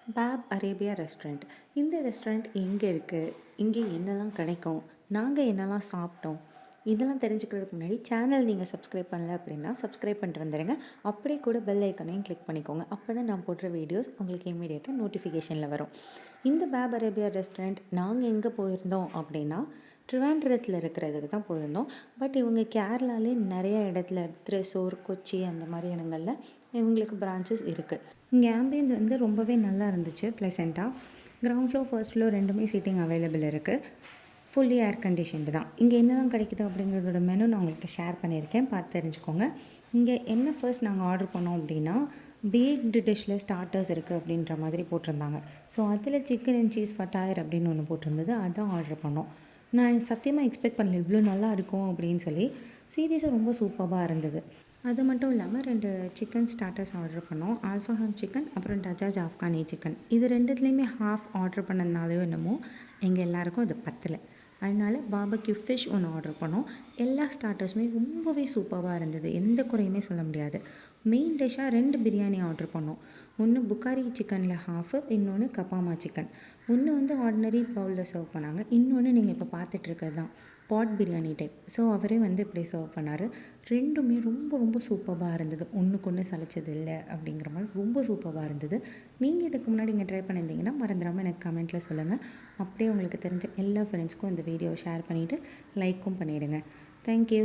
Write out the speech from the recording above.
Pop Arabia restaurant. இந்த restaurant எங்கே இருக்குது? இங்கே என்னலாம் கிடைக்கும்? நாங்கள் என்னலாம் சாப்பிட்டோம்? இதெல்லாம் தெரிஞ்சுக்கிறதுக்கு முன்னாடி சேனல் நீங்கள் சப்ஸ்கிரைப் பண்ணல அப்படின்னா சப்ஸ்கிரைப் பண்ணிட்டு வந்துடுங்க. அப்படியே கூட பெல் ஐக்கனையும் கிளிக் பண்ணிக்கோங்க. அப்போ தான் நான் போடுற வீடியோஸ் உங்களுக்கு இமீடியட்டாக நோட்டிஃபிகேஷனில் வரும். இந்த பாப் அரேபியா ரெஸ்டாரண்ட் நாங்கள் எங்கே போயிருந்தோம் அப்படின்னா ட்ரிவாண்ட்ரத்தில் இருக்கிறதுக்கு தான் போயிருந்தோம். பட் இவங்க கேரளாலே நிறைய இடத்துல த்ரிசூர், கொச்சி அந்த மாதிரி இடங்களில் இவங்களுக்கு பிரான்ச்சஸ் இருக்குது. இங்கே ஆம்பியன்ஸ் வந்து ரொம்பவே நல்லா இருந்துச்சு, ப்ளசண்ட்டாக. கிரவுண்ட் ஃப்ளோர், ஃபர்ஸ்ட் ஃப்ளோர் ரெண்டுமே சீட்டிங் அவைலபிள் இருக்குது. ஃபுல்லி ஏர் கண்டிஷன்டு தான். இங்கே என்னெல்லாம் கிடைக்குது அப்படிங்கிறதோட மெனு நான் உங்களுக்கு ஷேர் பண்ணியிருக்கேன், பார்த்து தெரிஞ்சுக்கோங்க. இங்கே என்ன ஃபர்ஸ்ட் நாங்கள் ஆர்டர் பண்ணோம் அப்படின்னா பேக்டு டிஷ்ஷில் ஸ்டார்ட்டர்ஸ் இருக்குது அப்படின்ற மாதிரி போட்டிருந்தாங்க. ஸோ அதில் சிக்கன் அண்ட் சீஸ் ஃபட்டாயர் அப்படின்னு ஒன்று போட்டிருந்தது, அதான் ஆர்டர் பண்ணோம். நான் சத்தியமாக எக்ஸ்பெக்ட் பண்ணல இவ்வளோ நல்லா இருக்கும் அப்படின்னு சொல்லி. சீரியஸாக ரொம்ப சூப்பராக இருந்தது. அது மட்டும் இல்லாமல் 2 சிக்கன் ஸ்டார்ட்டர்ஸ் ஆர்டர் பண்ணோம். ஆல்ஃபஹாம் சிக்கன், அப்புறம் டஜாஜ் ஆஃப்கானி சிக்கன். இது ரெண்டுத்துலேயுமே ஹாஃப் ஆர்டர் பண்ணதுனாலையோ என்னமோ எங்கள் எல்லாேருக்கும் அது பத்தலை. அதனால் பாபக்யூ ஃபிஷ் ஒன்று ஆர்டர் பண்ணோம். எல்லா ஸ்டார்ட்டர்ஸுமே ரொம்பவே சூப்பராக இருந்தது, எந்த குறையுமே சொல்ல முடியாது. மெயின் டிஷ்ஷாக 2 பிரியாணி ஆர்டர் பண்ணோம். ஒன்று புக்காரி சிக்கனில் ஹாஃபு, இன்னொன்று கப்பாமா சிக்கன். ஒன்று வந்து ஆர்டினரி பவுலில் சர்வ் பண்ணாங்க, இன்னொன்று நீங்கள் இப்போ பார்த்துட்ருக்கிறது தான் பாட் பிரியாணி டைப். ஸோ அவரே வந்து இப்படி சர்வ் பண்ணார். ரெண்டுமே ரொம்ப ரொம்ப சூப்பராக இருந்தது, ஒன்றுக்கு ஒன்று சளைச்சது இல்லை அப்படிங்கிற மாதிரி ரொம்ப சூப்பராக இருந்தது. நீங்கள் இதுக்கு முன்னாடி இங்கே ட்ரை பண்ணியிருந்தீங்கன்னா மறந்துடாமல் எனக்கு கமெண்ட்டில் சொல்லுங்கள். அப்படியே உங்களுக்கு தெரிஞ்ச எல்லா ஃப்ரெண்ட்ஸ்க்கும் இந்த வீடியோவை ஷேர் பண்ணிவிட்டு லைக்கும் பண்ணிவிடுங்க. தேங்க்யூ.